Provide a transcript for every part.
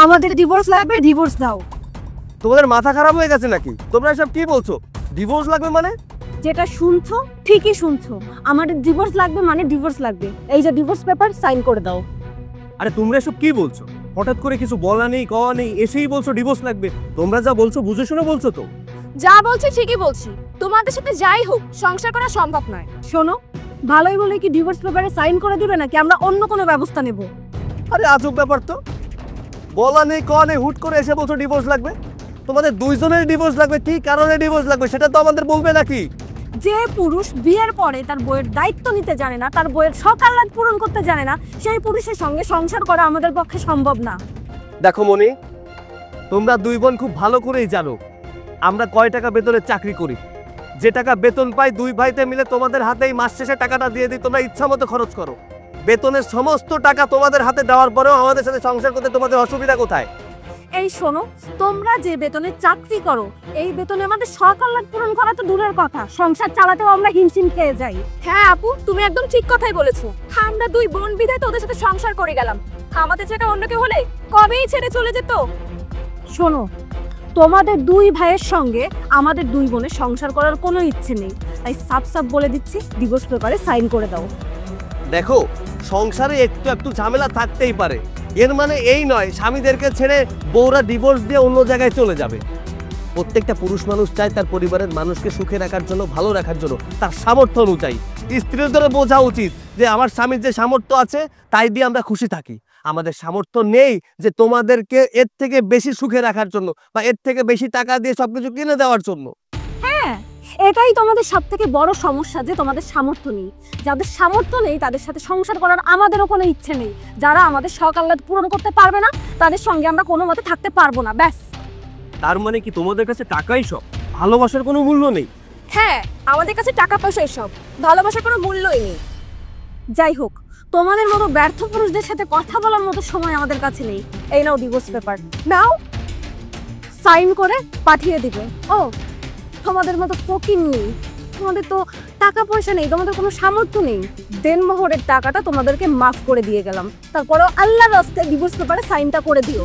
আমাদের ডিভোর্স লাগবে, ডিভোর্স দাও। তোমাদের মাথা খারাপ হয়ে গেছে নাকি? তোমরা এসব কি বলছো? ডিভোর্স লাগবে মানে? যেটা শুনছো ঠিকই শুনছো, আমাদের ডিভোর্স লাগবে মানে ডিভোর্স লাগবে। এই যে ডিভোর্স পেপার, সাইন করে দাও। আরে তোমরা এসব কি বলছো? হঠাৎ করে কিছু বলা নেই কওয়া নেই, এসেই বলছো ডিভোর্স লাগবে। তোমরা যা বলছো বুঝে শুনে বলছো তো? যা বলছি ঠিকই বলছি, তোমাদের সাথে যাই হোক সংসার করা সম্ভব নয়। শোনো, ভালোই বলে কি ডিভোর্স পেপারে সাইন করে দিবে নাকি আমরা অন্য কোনো ব্যবস্থা নেব? আরে আজব ব্যাপার তো, বলা নেই কওয়া নেই, হুট করে এসে বলছো ডিভোর্স লাগবে। তোমাদের দুইজনের ডিভোর্স লাগবে, কি কারণে ডিভোর্স লাগবে সেটা তো আমাদের বলবে নাকি? যে পুরুষ বিয়ের পরে তার বইয়ের দায়িত্ব নিতে জানে না, তার বইয়ের সকাল্লাদ পূরণ করতে জানে না, সেই পুরুষের সঙ্গে সংসার করা আমাদের পক্ষে সম্ভব না। দেখো মনি, তোমরা দুই বোন খুব ভালো করেই জানো আমরা কয় টাকা বেতনের চাকরি করি। যে টাকা বেতন পাই দুই ভাইতে মিলে তোমাদের হাতেই মাস শেষে টাকাটা দিয়ে দিই, তোমরা ইচ্ছা মতো খরচ করো। বেতনের সমস্ত টাকা তোমাদের হাতে দেওয়ার পরেও আমাদের সাথে সংসার করতে তোমাদের অসুবিধা কোথায়? এই শোনো, তোমরা যে বেতনে চাকরি করো, এই বেতনে আমাদের সকাল্লাদ পূরণ করা তো দূরের কথা, সংসার চালাতেও আমরা হিমশিম খেয়ে যাই। হ্যাঁ আপু, তুমি একদম ঠিক কথাই বলেছো। আমরা দুই বোন বিধায় তোদের সাথে সংসার করে গেলাম, আমাদের জায়গা অন্য কেউ হলে কবেই ছেড়ে চলে যেত। শোনো, তোমাদের দুই ভাইয়ের সঙ্গে আমাদের দুই বোনের সংসার করার কোনো ইচ্ছে নেই, তাই সাফ সাফ বলে দিচ্ছি, ডিভোর্স পেপারে সাইন করে দাও। দেখো, সংসারে একটু একটু ঝামেলা থাকতেই পারে, এর মানে এই নয় স্বামীদেরকে ছেড়ে বউরা ডিভোর্স দিয়ে অন্য জায়গায় চলে যাবে। প্রত্যেকটা পুরুষ মানুষ চায় তার পরিবারের মানুষকে সুখে রাখার জন্য, ভালো রাখার জন্য, তার সামর্থ্য অনুযায়ী। স্ত্রীদের বোঝা উচিত যে আমার স্বামীর যে সামর্থ্য আছে তাই দিয়ে আমরা খুশি থাকি। আমাদের সামর্থ্য নেই যে তোমাদেরকে এর থেকে বেশি সুখে রাখার জন্য বা এর থেকে বেশি টাকা দিয়ে সবকিছু কিনে দেওয়ার জন্য। হ্যাঁ, এটাই তোমাদের সবথেকে বড় সমস্যা যে তোমাদের সামর্থ্য নেই। যাদের সামর্থ্য নেই তাদের সাথে সংসার করার আমাদেরও কোনো ইচ্ছে নেই। যারা আমাদের সকাল্লাদ পূরণ করতে পারবে না তাদের সঙ্গে আমরা কোনো মতে থাকতে পারবো না, ব্যাস। তার মানে কি তোমাদের কাছে টাকাই সব, ভালোবাসার কোনো মূল্য নেই? হ্যাঁ, আমাদের কাছে টাকা পয়সা এসব, ভালোবাসার কোনো মূল্যই নেই। যাই হোক, তোমাদের মতো ব্যর্থ পুরুষদের সাথে কথা বলার মতো সময় আমাদের কাছে নেই। এই নাও ডিভোর্স পেপার, নাও, সাইন করে পাঠিয়ে দিবে। ও, তোমাদের মতো ফকির নেই, তোমাদের তো টাকা পয়সা নেই, তোমাদের কোনো সামর্থ্য নেই। দেনমোহরের টাকাটা তোমাদেরকে মাফ করে দিয়ে গেলাম, তারপরেও আল্লাহর রাস্তায় ডিভোর্স পেপারে সাইনটা করে দিও।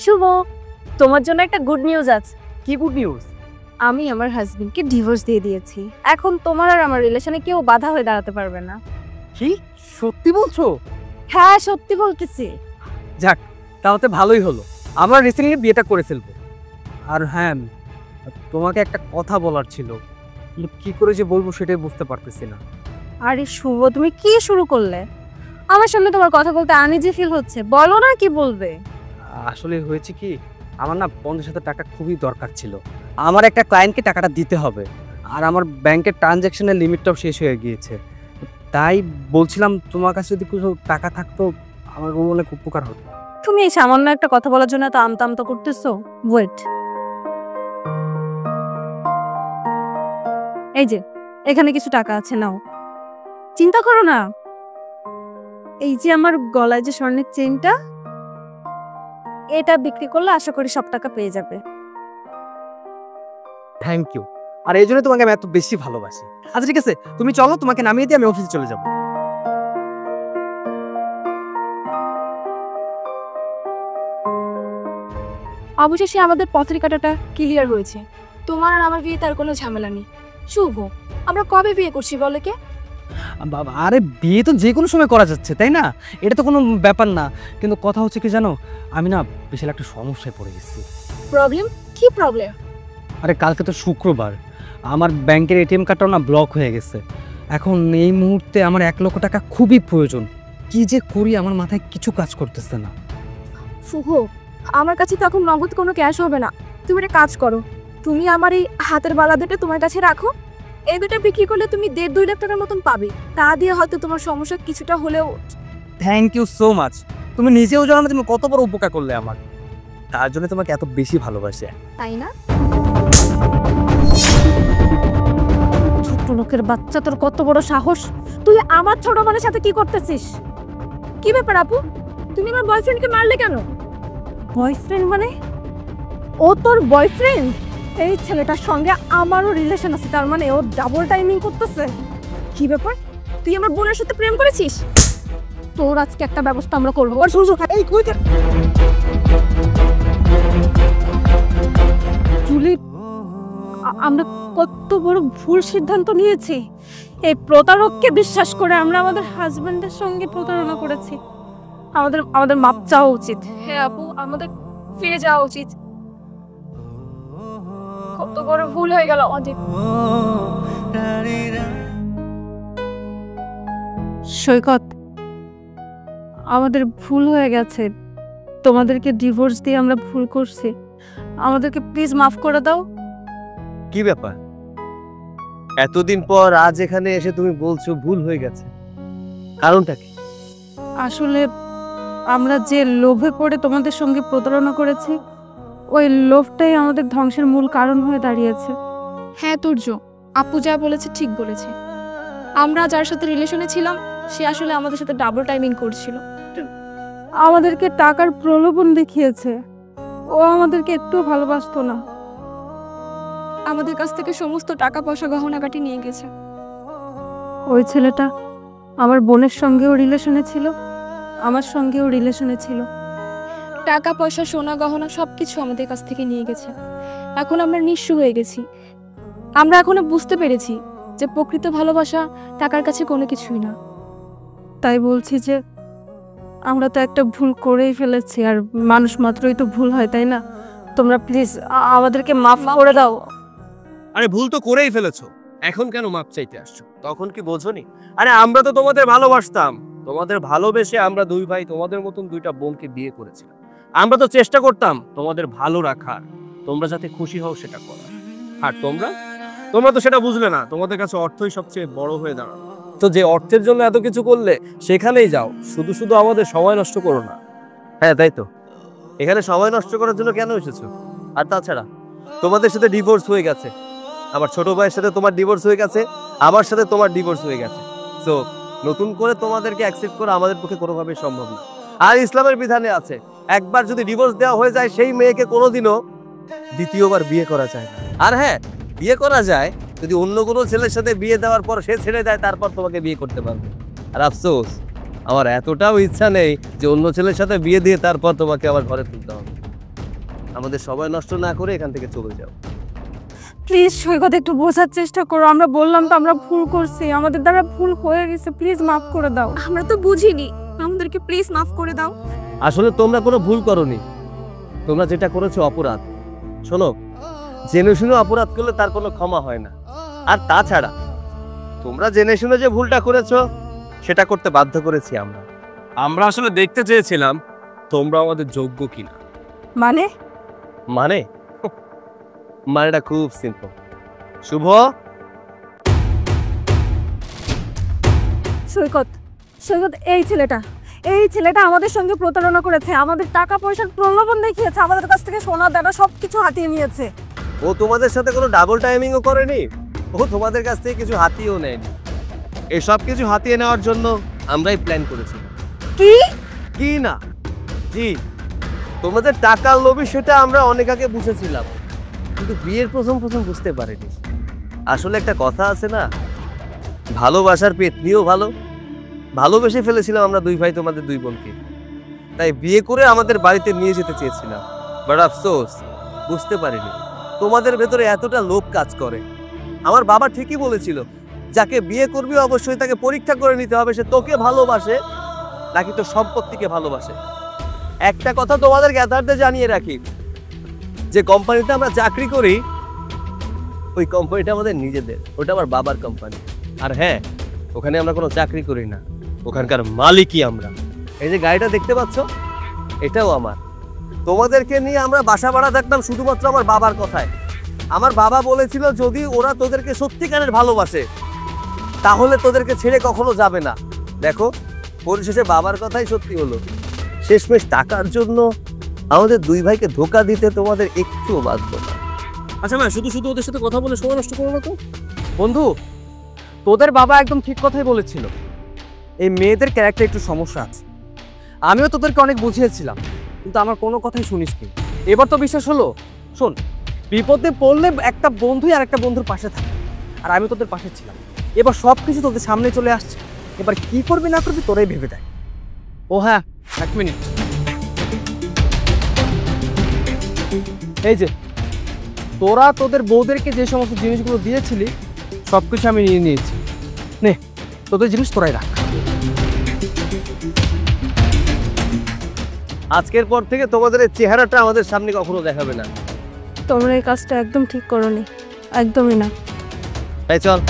শুভ, তোমার জন্য একটা গুড নিউজ আছে। কি গুড নিউজ? আমি আমার হাজবেন্ডকে ডিভোর্স দিয়ে দিয়েছি। এখন তোমার আর আমার রিলেশনে কেউ বাধা হয়ে দাঁড়াতে পারবে না। কি সত্যি বলছো? হ্যাঁ, সত্যি বলতেছি। যাক, তাহলে ভালোই হলো, আমরা রিসেন্টলি বিয়েটা করে ফেলবো। আর হ্যাঁ, তোমাকে একটা কথা বলার ছিল, কিন্তু কি করে যে বলবো সেটাই বুঝতে পারতেছি না। আরে শুভ, তুমি কি শুরু করলে? আমার সামনে তোমার কথা বলতে আনইজি ফিল হচ্ছে, বলো না কি বলবে। আসলে হয়েছে কি, আমার না 50,000 টাকা খুবই দরকার ছিল। আমার একটা ক্লায়েন্টকে টাকাটা দিতে হবে, আর আমার ব্যাংকের ট্রানজ্যাকশনের লিমিটটাও শেষ হয়ে গিয়েছে। তাই বলছিলাম তোমার কাছে যদি কিছু টাকা থাকতো আমার অনেক উপকার হতো। তুমি এই সামান্য একটা কথা বলার জন্য তো আমতা আমতা করতেছো। ওয়েট, এই যে এখানে কিছু টাকা আছে, নাও। চিন্তা করো না, এই যে আমার গলায় যে স্বর্ণের চেইনটা, এটা বিক্রি করলে আশা করি সব টাকা পেয়ে যাবে। থ্যাংক ইউ, আর এই জন্য তোমাকে আমি এত বেশি ভালোবাসি। আচ্ছা ঠিক আছে, তুমি চলো, তোমাকে নামিয়ে দিয়ে আমি অফিসে চলে যাব। অবশেষে আমাদের পথের কাঁটাটা ক্লিয়ার হয়েছে। তোমার আর আমার বিয়ে তার কোনো ঝামেলা নেই। শুভ, আমরা কবে বিয়ে করছি বলো কে? বাবা, আরে বিয়ে তো যে কোনো সময় করা যাচ্ছে, তাই না? এটা তো কোনো ব্যাপার না। কিন্তু কথা হচ্ছে কি জানো, আমি না বিশাল একটা সমস্যায় পড়ে গেছি। প্রবলেম? কি প্রবলেম? আরে কালকে তো শুক্রবার, আমার ব্যাংকের এটিএম কার্ডটাও না ব্লক হয়ে গেছে। এখন এই মুহূর্তে আমার 1 লক্ষ টাকা খুবই প্রয়োজন। কি যে করি, আমার মাথায় কিছু কাজ করতেছে না। শুভ, আমার কাছে তো এখন নগদ কোনো ক্যাশ হবে না। তুমি একটা কাজ করো, তুমি আমার এই হাতের বালা দুটো তোমার কাছে রাখো। এই দুটো বিক্রি করলে তুমি 1.5-2 লাখ টাকার মতন পাবে। তা দিয়ে হয়তো তোমার সমস্যা কিছুটা হলেও। Thank you so much. তুমি নিজেও জানো না তুমি কত বড় উপকার করলে আমার, তার জন্য তোমাকে এত বেশি ভালোবাসে, তাই না? ছোট লোকের বাচ্চা, তোর কত বড় সাহস! তুই আমার ছোট বোনের সাথে কি করতেছিস? কি ব্যাপার আপু, তুমি আমার বয়ফ্রেন্ডকে মারলে কেন? বয়ফ্রেন্ড মানে? ও তোর বয়ফ্রেন্ড? এই ছেলেটার সঙ্গে আমারও রিলেশন আছে, তার মানে ও ডাবল টাইমিং করতেছে। কি ব্যাপার, তুই আমার বোনের সাথে প্রেম করেছিস? তোর আজকে একটা ব্যবস্থা আমরা করবো। আর শুনছো এই কই যা জুলি, আমরা কত বড় ভুল সিদ্ধান্ত নিয়েছি। এই প্রতারককে বিশ্বাস করে আমরা আমাদের হাজবেন্ডের সঙ্গে প্রতারণা করেছি। আমাদের আমাদের মাপ চাওয়া উচিত। হ্যাঁ আপু, আমাদের ফিরে যাওয়া উচিত। কত বড় ভুল হয়ে গেল আমাদের। সৈকত, আমাদের ভুল হয়ে গেছে। তোমাদেরকে ডিভোর্স দিয়ে আমরা ভুল করছি। আমাদেরকে প্লিজ মাফ করে দাও। কি ব্যাপার, এতদিন পর আজ এখানে এসে তুমি বলছো ভুল হয়ে গেছে, কারণটা কি? আসলে আমরা যে লোভে পড়ে তোমাদের সঙ্গে প্রতারণা করেছি, ওই লোভটাই আমাদের ধ্বংসের মূল কারণ হয়ে দাঁড়িয়েছে। হ্যাঁ তুর্য, আপু যা বলেছে ঠিক বলেছে। আমরা যার সাথে রিলেশনে ছিলাম সে আসলে আমাদের সাথে ডাবল টাইমিং করছিল। আমাদেরকে টাকার প্রলোভন দেখিয়েছে। ও আমাদেরকে একটু ভালোবাসতো না। আমাদের কাছ থেকে সমস্ত টাকা পয়সা গহনাগাটি নিয়ে গেছে। ওই ছেলেটা আমার বোনের সঙ্গেও রিলেশনে ছিল, আমার সঙ্গেও রিলেশনে ছিল। টাকা পয়সা সোনা গহনা সবকিছু আমাদের কাছ থেকে নিয়ে গেছে। এখন আমরা নিঃস্ব হয়ে গেছি। আমরা এখনো বুঝতে পেরেছি যে প্রকৃত ভালোবাসা টাকার কাছে কোনো কিছুই না। তাই বলছি যে আমরা তো একটা ভুল করেই ফেলেছি, আর মানুষ মাত্রই তো ভুল হয়, তাই না? তোমরা প্লিজ আমাদেরকে মাফ করে দাও। আরে ভুল তো করেই ফেলেছো, এখন কেন মাপ চাইতে আসছো? তখন কি বোঝোনি? আরে আমরা তো তোমাদের ভালোবাসতাম, তোমাদের ভালোবেসে আমরা দুই ভাই তোমাদের মতন দুইটা বোনকে বিয়ে করেছিলাম। আমরা তো চেষ্টা করতাম তোমাদের ভালো রাখার, তোমরা যাতে খুশি হও সেটা করার। আর তোমরা তোমরা তো সেটা বুঝলে না, তোমাদের কাছে অর্থই সবচেয়ে বড় হয়ে দাঁড়ালো। তো যে অর্থের জন্য এত কিছু করলে সেখানেই যাও, শুধু শুধু আমাদের সময় নষ্ট করো না। হ্যাঁ তাই তো, এখানে সময় নষ্ট করার জন্য কেন এসেছো? আর তাছাড়া তোমাদের সাথে ডিভোর্স হয়ে গেছে, আমার ছোট ভাইয়ের সাথে তোমার ডিভোর্স হয়ে গেছে, আমার সাথে তোমার ডিভোর্স হয়ে গেছে। সো নতুন করে তোমাদেরকে অ্যাকসেপ্ট করা আমাদের পক্ষে কোনোভাবেই সম্ভব না। আর ইসলামের বিধানে আছে, একবার যদি ডিভোর্স দেওয়া হয়ে যায় সেই মেয়েকে কোনোদিনও দ্বিতীয়বার বিয়ে করা যায় না। আর হ্যাঁ, বিয়ে করা যায় যদি অন্য কোনো ছেলের সাথে বিয়ে দেওয়ার পর সে ছেড়ে দেয়, তারপর তোমাকে বিয়ে করতে পারবে। আর আফসোস, আমার এতটাও ইচ্ছা নেই যে অন্য ছেলের সাথে বিয়ে দিয়ে তারপর তোমাকে আমার ঘরে তুলতে হবে। আমাদের সময় নষ্ট না করে এখান থেকে চলে যাও। প্লিজ সৈকত, একটু বোঝার চেষ্টা করো। আমরা বললাম তো আমরা ভুল করছি, আমাদের দ্বারা ভুল হয়ে গেছে, প্লিজ মাফ করে দাও। আমরা তো বুঝিনি, আমাদেরকে প্লিজ মাফ করে দাও। আসলে তোমরা কোনো ভুল করনি, তোমরা যেটা করেছো অপরাধ। শোনো, জেনে শুনে অপরাধ করলে তার কোনো ক্ষমা হয় না। আর তাছাড়া তোমরা জেনে শুনে যে ভুলটা করেছো সেটা করতে বাধ্য করেছি আমরা। আমরা আসলে দেখতে চেয়েছিলাম তোমরা আমাদের যোগ্য কিনা। মানে মানে মানেটা খুব সিম্পল। শুভ, সৈকত, সৈকত এই ছেলেটা আমাদের সঙ্গে প্রতারণা করেছে, আমাদের টাকা পয়সার প্রলোভন দেখিয়েছে, আমাদের কাছ থেকে সোনা দানা সবকিছু হাতিয়ে নিয়েছে। ও তোমাদের সাথে কোনো ডাবল টাইমিংও করেনি, ও তোমাদের কাছ থেকে কিছু হাতিয়েও নেয়নি। এই সব কিছু হাতিয়ে নেওয়ার জন্য আমরাই প্ল্যান করেছি। কি কি না, জি, তোমাদের টাকার লোভী সেটা আমরা অনেক আগে বুঝেছিলাম, কিন্তু বিয়ের প্রথম বুঝতে পারিনি। আসলে একটা কথা আছে না, ভালোবাসার পেতনিও ভালো। ভালোবেসে ফেলেছিলাম আমরা দুই ভাই তোমাদের দুই বোনকে, তাই বিয়ে করে আমাদের বাড়িতে নিয়ে যেতে চেয়েছিলাম। বাট আফসোস, বুঝতে পারিনি তোমাদের ভেতরে এতটা লোভ কাজ করে। আমার বাবা ঠিকই বলেছিল, যাকে বিয়ে করবি অবশ্যই তাকে পরীক্ষা করে নিতে হবে সে তোকে ভালোবাসে নাকি তোর সম্পত্তিকে ভালোবাসে। একটা কথা তোমাদের জ্ঞাতার্থে জানিয়ে রাখি, যে কোম্পানিতে আমরা চাকরি করি ওই কোম্পানিটা আমাদের নিজেদের, ওটা আমার বাবার কোম্পানি। আর হ্যাঁ, ওখানে আমরা কোনো চাকরি করি না, ওখানকার মালিকই আমরা। এই যে গাড়িটা দেখতে পাচ্ছ, এটাও আমার। তোমাদেরকে নিয়ে আমরা বাসা ভাড়া থাকতাম শুধুমাত্র আমার বাবার কথায়। আমার বাবা বলেছিল যদি ওরা তোদেরকে সত্যিকারের ভালোবাসে তাহলে তোদেরকে ছেড়ে কখনো যাবে না। দেখো, পরিশেষে বাবার কথাই সত্যি হলো। শেষমেশ টাকার জন্য আমাদের দুই ভাইকে ধোকা দিতে তোমাদের একটুও বাধ্য না। আচ্ছা ভাই, শুধু শুধু ওদের সাথে কথা বলে সময় নষ্ট করো না তো। বন্ধু, তোদের বাবা একদম ঠিক কথাই বলেছিল, এই মেয়েদের ক্যারেক্টার একটু সমস্যা আছে। আমিও তোদেরকে অনেক বুঝিয়েছিলাম, কিন্তু আমার কোনো কথাই শুনিসনি। এবার তো বিশ্বাস হলো। শোন, বিপদে পড়লে একটা বন্ধুই আর একটা বন্ধুর পাশে থাকে, আর আমি তোদের পাশে ছিলাম। এবার সব কিছু তোদের সামনে চলে আসছে, এবার কি করবি না করবি তোরাই ভেবে দেয়। ও হ্যাঁ, 1 মিনিট। এই যে তোরা তোদের বউদেরকে যে সমস্ত জিনিসগুলো দিয়েছিলি সব কিছু আমি নিয়ে নিয়েছি। নে তোদের জিনিস তোরাই রাখ। আজকের পর থেকে তোমাদের এই চেহারাটা আমাদের সামনে কখনো দেখাবে না। তোমরা এই কাজটা একদম ঠিক করোনি, একদমই না। তাই চল।